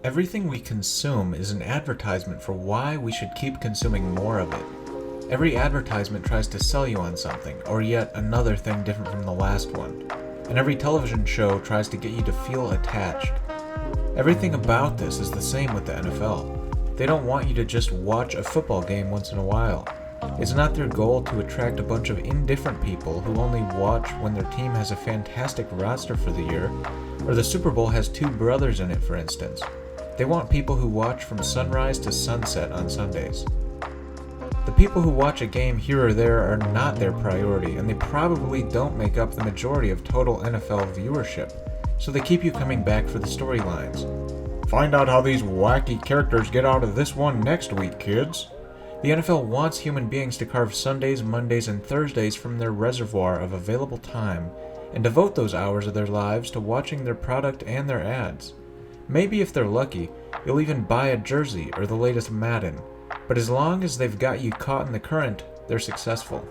Everything we consume is an advertisement for why we should keep consuming more of it. Every advertisement tries to sell you on something, or yet another thing different from the last one. And every television show tries to get you to feel attached. Everything about this is the same with the NFL. They don't want you to just watch a football game once in a while. It's not their goal to attract a bunch of indifferent people who only watch when their team has a fantastic roster for the year, or the Super Bowl has two brothers in it, for instance. They want people who watch from sunrise to sunset on Sundays. The people who watch a game here or there are not their priority, and they probably don't make up the majority of total NFL viewership, so they keep you coming back for the storylines. Find out how these wacky characters get out of this one next week, kids. The NFL wants human beings to carve Sundays, Mondays, and Thursdays from their reservoir of available time and devote those hours of their lives to watching their product and their ads. Maybe if they're lucky, you'll even buy a jersey or the latest Madden, but as long as they've got you caught in the current, they're successful.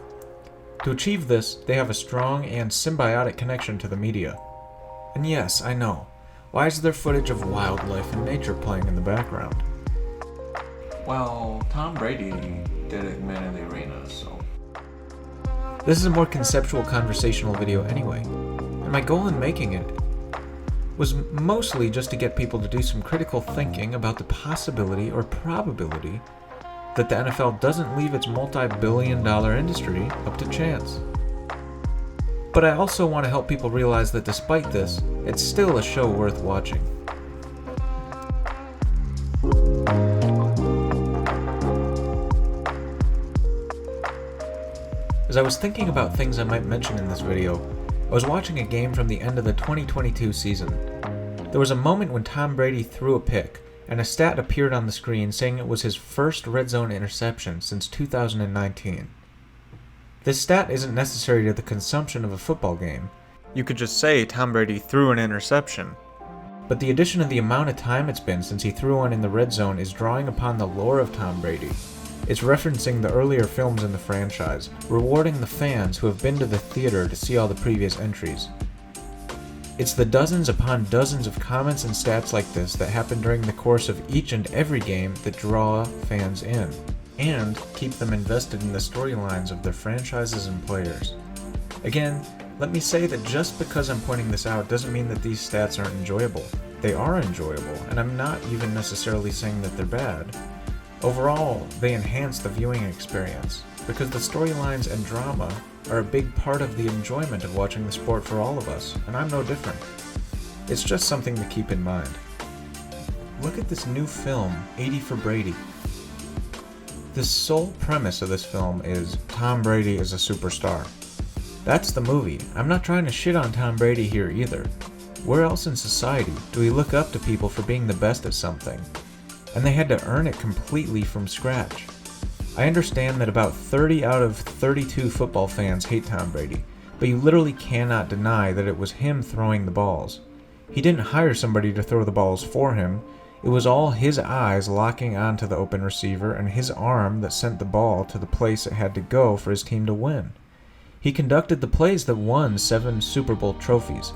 To achieve this, they have a strong and symbiotic connection to the media. And yes, I know, why is there footage of wildlife and nature playing in the background? Well, Tom Brady did it in Man in the Arena, so... This is a more conceptual conversational video anyway, and my goal in making it was mostly just to get people to do some critical thinking about the possibility or probability that the NFL doesn't leave its multi-billion-dollar industry up to chance. But I also want to help people realize that despite this, it's still a show worth watching. As I was thinking about things I might mention in this video, I was watching a game from the end of the 2022 season. There was a moment when Tom Brady threw a pick, and a stat appeared on the screen saying it was his first red zone interception since 2019. This stat isn't necessary to the consumption of a football game. You could just say Tom Brady threw an interception. But the addition of the amount of time it's been since he threw one in the red zone is drawing upon the lore of Tom Brady. It's referencing the earlier films in the franchise, rewarding the fans who have been to the theater to see all the previous entries. It's the dozens upon dozens of comments and stats like this that happen during the course of each and every game that draw fans in, and keep them invested in the storylines of their franchises and players. Again, let me say that just because I'm pointing this out doesn't mean that these stats aren't enjoyable. They are enjoyable, and I'm not even necessarily saying that they're bad. Overall, they enhance the viewing experience, because the storylines and drama are a big part of the enjoyment of watching the sport for all of us, and I'm no different. It's just something to keep in mind. Look at this new film, 80 for Brady. The sole premise of this film is Tom Brady is a superstar. That's the movie. I'm not trying to shit on Tom Brady here either. Where else in society do we look up to people for being the best at something? And they had to earn it completely from scratch. I understand that about 30 out of 32 football fans hate Tom Brady, but you literally cannot deny that it was him throwing the balls. He didn't hire somebody to throw the balls for him. It was all his eyes locking onto the open receiver and his arm that sent the ball to the place it had to go for his team to win. He conducted the plays that won 7 Super Bowl trophies.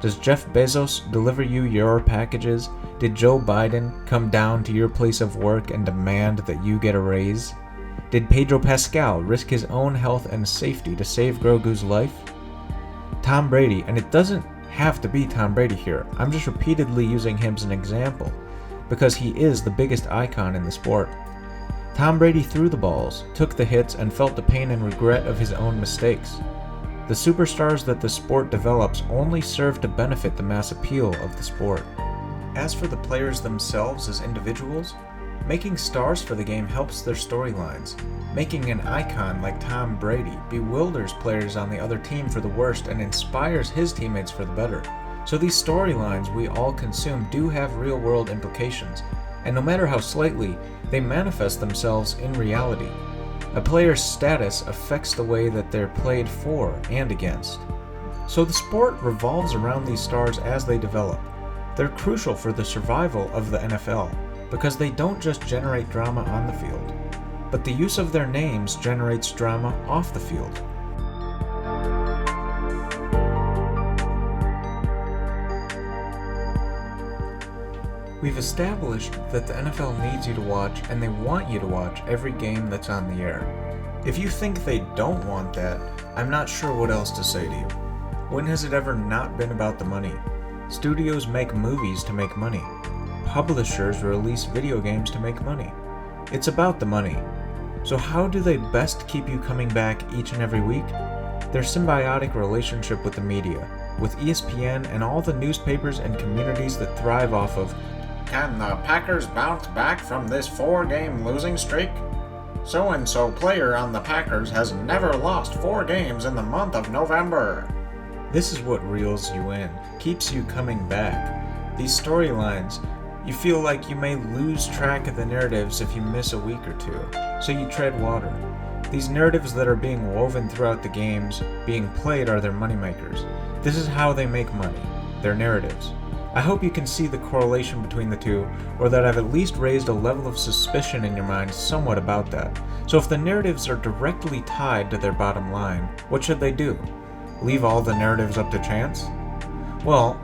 Does Jeff Bezos deliver you your packages? Did Joe Biden come down to your place of work and demand that you get a raise? Did Pedro Pascal risk his own health and safety to save Grogu's life? Tom Brady, and it doesn't have to be Tom Brady here, I'm just repeatedly using him as an example, because he is the biggest icon in the sport. Tom Brady threw the balls, took the hits, and felt the pain and regret of his own mistakes. The superstars that the sport develops only serve to benefit the mass appeal of the sport. As for the players themselves as individuals, making stars for the game helps their storylines. Making an icon like Tom Brady bewilders players on the other team for the worst and inspires his teammates for the better. So these storylines we all consume do have real-world implications, and no matter how slightly, they manifest themselves in reality. A player's status affects the way that they're played for and against. So the sport revolves around these stars as they develop. They're crucial for the survival of the NFL, because they don't just generate drama on the field, but the use of their names generates drama off the field. We've established that the NFL needs you to watch, and they want you to watch every game that's on the air. If you think they don't want that, I'm not sure what else to say to you. When has it ever not been about the money? Studios make movies to make money. Publishers release video games to make money. It's about the money. So how do they best keep you coming back each and every week? Their symbiotic relationship with the media, with ESPN and all the newspapers and communities that thrive off of, "Can the Packers bounce back from this 4-game losing streak? So-and-so player on the Packers has never lost 4 games in the month of November." This is what reels you in, keeps you coming back. These storylines, you feel like you may lose track of the narratives if you miss a week or two, so you tread water. These narratives that are being woven throughout the games being played are their moneymakers. This is how they make money, their narratives. I hope you can see the correlation between the two, or that I've at least raised a level of suspicion in your mind somewhat about that. So if the narratives are directly tied to their bottom line, what should they do? Leave all the narratives up to chance? Well,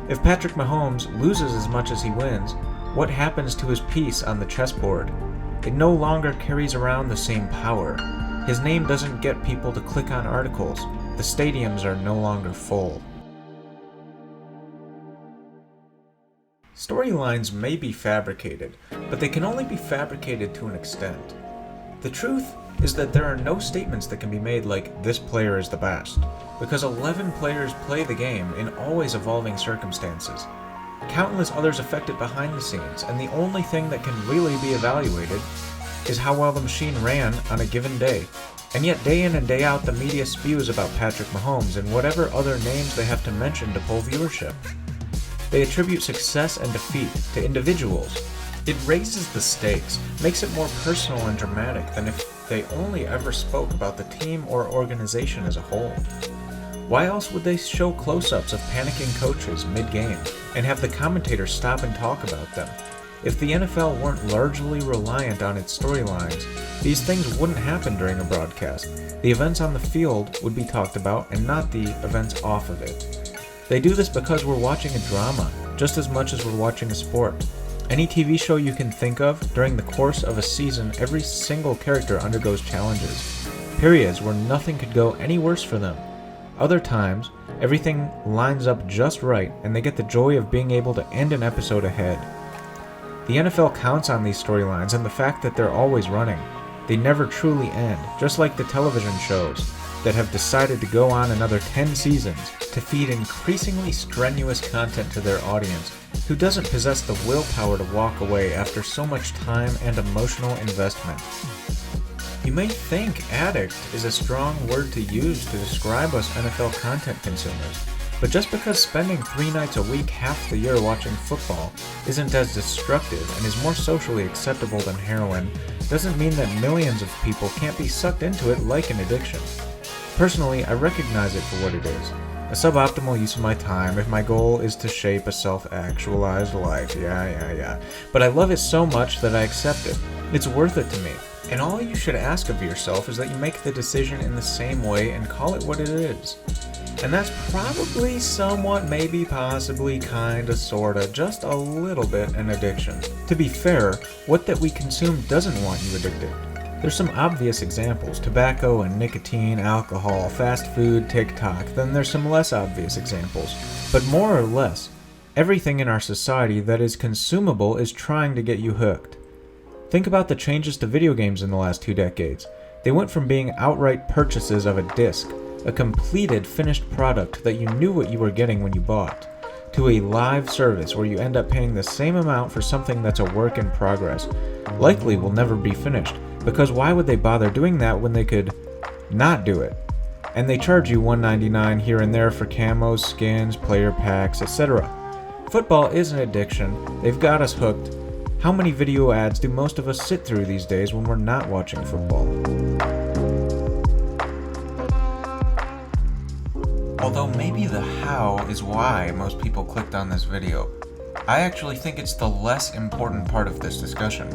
if Patrick Mahomes loses as much as he wins, what happens to his piece on the chessboard? It no longer carries around the same power. His name doesn't get people to click on articles. The stadiums are no longer full. Storylines may be fabricated, but they can only be fabricated to an extent. The truth is that there are no statements that can be made like, "this player is the best," because 11 players play the game in always evolving circumstances. Countless others affected behind the scenes, and the only thing that can really be evaluated is how well the machine ran on a given day. And yet day in and day out the media spews about Patrick Mahomes and whatever other names they have to mention to pull viewership. They attribute success and defeat to individuals. It raises the stakes, makes it more personal and dramatic than if they only ever spoke about the team or organization as a whole. Why else would they show close-ups of panicking coaches mid-game and have the commentators stop and talk about them? If the NFL weren't largely reliant on its storylines, these things wouldn't happen during a broadcast. The events on the field would be talked about and not the events off of it. They do this because we're watching a drama, just as much as we're watching a sport. Any TV show you can think of, during the course of a season, every single character undergoes challenges. Periods where nothing could go any worse for them. Other times, everything lines up just right and they get the joy of being able to end an episode ahead. The NFL counts on these storylines and the fact that they're always running. They never truly end, just like the television shows that have decided to go on another 10 seasons to feed increasingly strenuous content to their audience who doesn't possess the willpower to walk away after so much time and emotional investment. You may think addict is a strong word to use to describe us NFL content consumers, but just because spending 3 nights a week half the year watching football isn't as destructive and is more socially acceptable than heroin doesn't mean that millions of people can't be sucked into it like an addiction. Personally, I recognize it for what it is. A suboptimal use of my time if my goal is to shape a self-actualized life. Yeah. But I love it so much that I accept it. It's worth it to me. And all you should ask of yourself is that you make the decision in the same way and call it what it is. And that's probably somewhat, maybe, possibly, kinda, sorta, just a little bit an addiction. To be fair, what that we consume doesn't want you addicted. There's some obvious examples: tobacco and nicotine, alcohol, fast food, TikTok. Then there's some less obvious examples. But more or less, everything in our society that is consumable is trying to get you hooked. Think about the changes to video games in the last 2 decades. They went from being outright purchases of a disc, a completed, finished product that you knew what you were getting when you bought, to a live service where you end up paying the same amount for something that's a work in progress. Likely will never be finished, because why would they bother doing that when they could not do it? And they charge you $1.99 here and there for camos, skins, player packs, etc. Football is an addiction. They've got us hooked. How many video ads do most of us sit through these days when we're not watching football? Although maybe the how is why most people clicked on this video, I actually think it's the less important part of this discussion.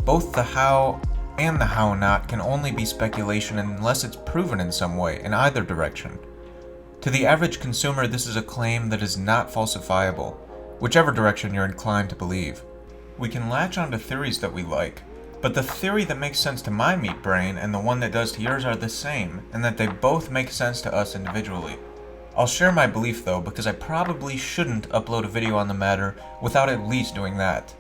Both the how and the how not can only be speculation unless it's proven in some way, in either direction. To the average consumer, this is a claim that is not falsifiable. whichever direction you're inclined to believe. We can latch onto theories that we like, but the theory that makes sense to my meat brain and the one that does to yours are the same, and that they both make sense to us individually. I'll share my belief though, because I probably shouldn't upload a video on the matter without at least doing that.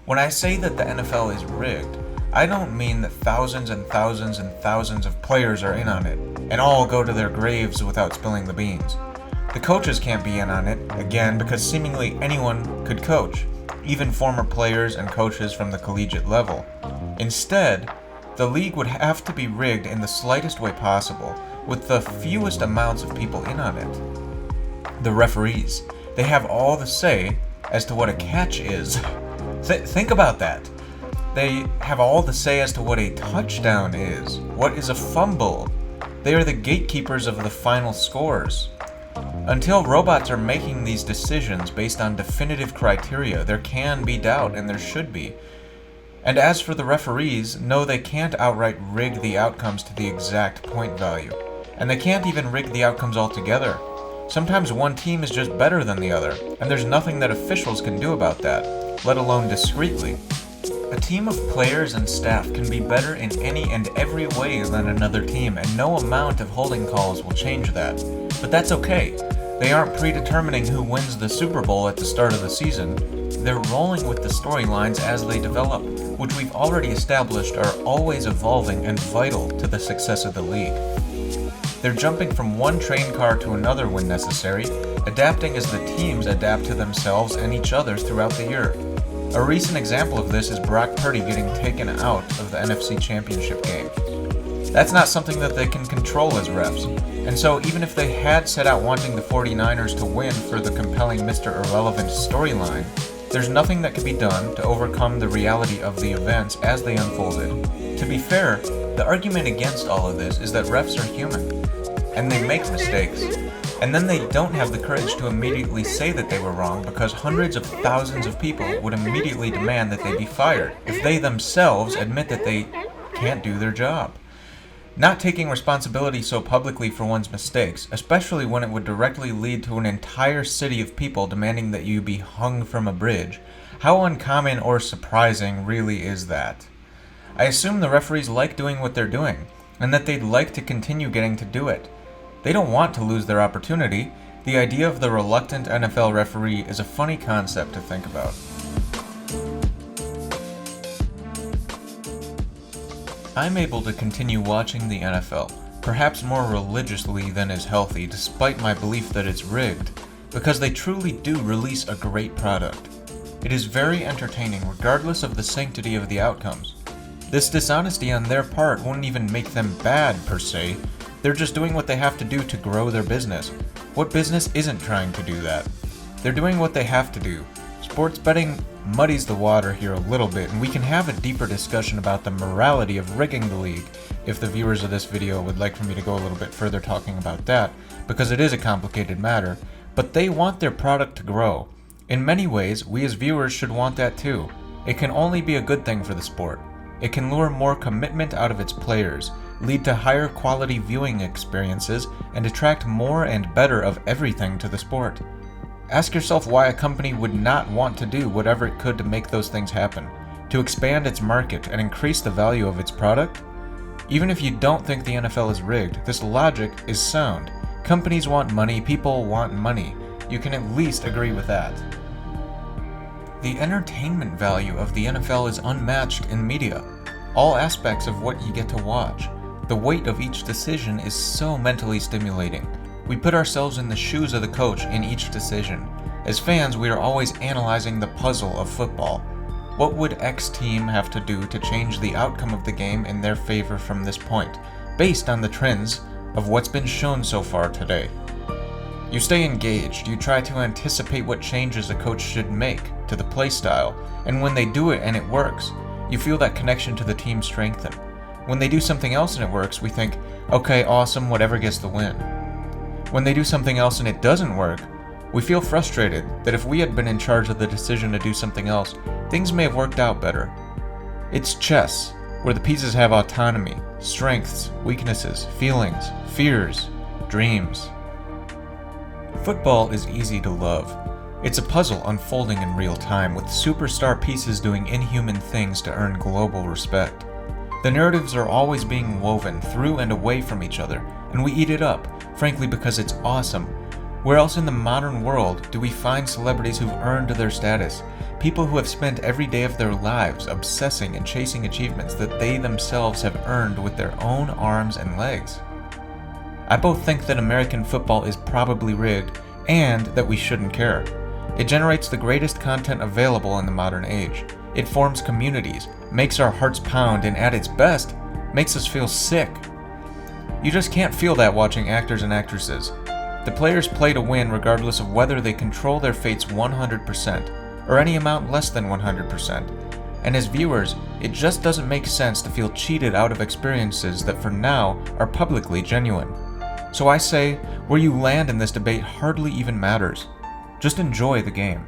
When I say that the NFL is rigged, I don't mean that thousands and thousands and thousands of players are in on it, and all go to their graves without spilling the beans. The coaches can't be in on it, again, because seemingly anyone could coach, even former players and coaches from the collegiate level. Instead, the league would have to be rigged in the slightest way possible, with the fewest amounts of people in on it. The referees, they have all the say as to what a catch is. Think about that. They have all the say as to what a touchdown is, what is a fumble. They are the gatekeepers of the final scores. Until robots are making these decisions based on definitive criteria, there can be doubt, and there should be. And as for the referees, no, they can't outright rig the outcomes to the exact point value. And they can't even rig the outcomes altogether. Sometimes one team is just better than the other, and there's nothing that officials can do about that, let alone discreetly. A team of players and staff can be better in any and every way than another team, and no amount of holding calls will change that. But that's okay. They aren't predetermining who wins the Super Bowl at the start of the season. They're rolling with the storylines as they develop, which we've already established are always evolving and vital to the success of the league. They're jumping from one train car to another when necessary, adapting as the teams adapt to themselves and each other throughout the year. A recent example of this is Brock Purdy getting taken out of the NFC Championship game. That's not something that they can control as refs, and so even if they had set out wanting the 49ers to win for the compelling Mr. Irrelevant storyline, there's nothing that can be done to overcome the reality of the events as they unfolded. To be fair, the argument against all of this is that refs are human, and they make mistakes, and then they don't have the courage to immediately say that they were wrong because hundreds of thousands of people would immediately demand that they be fired if they themselves admit that they can't do their job. Not taking responsibility so publicly for one's mistakes, especially when it would directly lead to an entire city of people demanding that you be hung from a bridge, how uncommon or surprising really is that? I assume the referees like doing what they're doing, and that they'd like to continue getting to do it. They don't want to lose their opportunity. The idea of the reluctant NFL referee is a funny concept to think about. I'm able to continue watching the NFL, perhaps more religiously than is healthy, despite my belief that it's rigged, because they truly do release a great product. It is very entertaining regardless of the sanctity of the outcomes. This dishonesty on their part wouldn't even make them bad per se. They're just doing what they have to do to grow their business. What business isn't trying to do that? They're doing what they have to do. Sports betting muddies the water here a little bit, and we can have a deeper discussion about the morality of rigging the league if the viewers of this video would like for me to go a little bit further talking about that, because it is a complicated matter, but they want their product to grow. In many ways, we as viewers should want that too. It can only be a good thing for the sport. It can lure more commitment out of its players, lead to higher quality viewing experiences, and attract more and better of everything to the sport. Ask yourself why a company would not want to do whatever it could to make those things happen, to expand its market and increase the value of its product. Even if you don't think the NFL is rigged, this logic is sound. Companies want money, people want money. You can at least agree with that. The entertainment value of the NFL is unmatched in media. All aspects of what you get to watch. The weight of each decision is so mentally stimulating. We put ourselves in the shoes of the coach in each decision. As fans, we are always analyzing the puzzle of football. What would X team have to do to change the outcome of the game in their favor from this point, based on the trends of what's been shown so far today? You stay engaged, you try to anticipate what changes a coach should make to the play style, and when they do it and it works, you feel that connection to the team strengthen. When they do something else and it works, we think, okay, awesome, whatever gets the win. When they do something else and it doesn't work, we feel frustrated that if we had been in charge of the decision to do something else, things may have worked out better. It's chess, where the pieces have autonomy, strengths, weaknesses, feelings, fears, dreams. Football is easy to love. It's a puzzle unfolding in real time, with superstar pieces doing inhuman things to earn global respect. The narratives are always being woven through and away from each other, and we eat it up, frankly because it's awesome. Where else in the modern world do we find celebrities who've earned their status? People who have spent every day of their lives obsessing and chasing achievements that they themselves have earned with their own arms and legs. I both think that American football is probably rigged, and that we shouldn't care. It generates the greatest content available in the modern age. It forms communities, makes our hearts pound, and at its best, makes us feel sick. You just can't feel that watching actors and actresses. The players play to win regardless of whether they control their fates 100%, or any amount less than 100%. And as viewers, it just doesn't make sense to feel cheated out of experiences that for now are publicly genuine. So I say, where you land in this debate hardly even matters. Just enjoy the game.